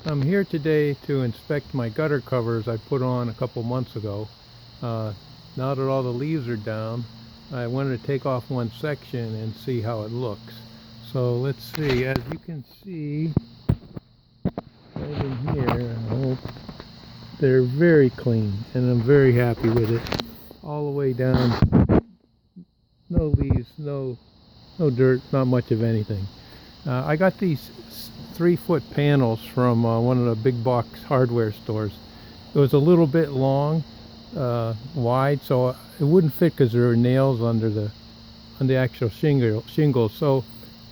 I'm here today to inspect my gutter covers I put on a couple months ago. Now that all the leaves are down, I wanted to take off one section and see how it looks. So let's see. As you can see right in here, I hope they're very clean and I'm very happy with it. All the way down, no leaves, no dirt, not much of anything. I got these 3-foot panels from one of the big box hardware stores. It was a little bit long, wide, so it wouldn't fit because there were nails under the actual shingles. So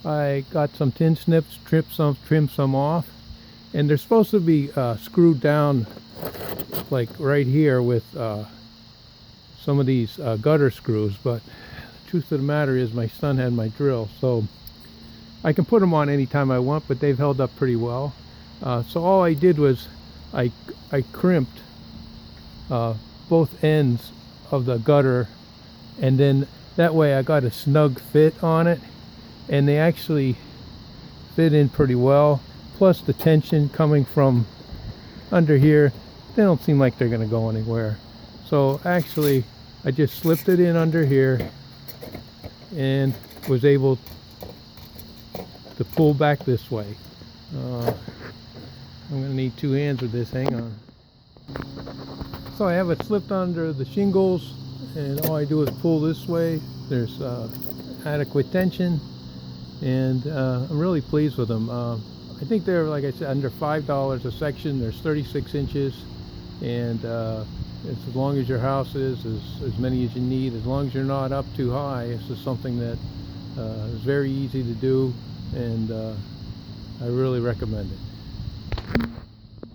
I got some tin snips, trimmed some off, and they're supposed to be screwed down like right here with some of these gutter screws. But the truth of the matter is my son had my drill, so I can put them on anytime I want, but they've held up pretty well. So all I did was I crimped both ends of the gutter, and then that way I got a snug fit on it, and they actually fit in pretty well. Plus the tension coming from under here, they don't seem like they're going to go anywhere. So actually I just slipped it in under here and was able to pull back this way. I'm going to need 2 hands with this. Hang on. So I have it slipped under the shingles, and all I do is pull this way. There's adequate tension, and I'm really pleased with them. I think they're, like I said, under $5 a section. There's 36 inches, and it's as long as your house is, as many as you need, as long as you're not up too high. This is something that is very easy to do, and I really recommend it.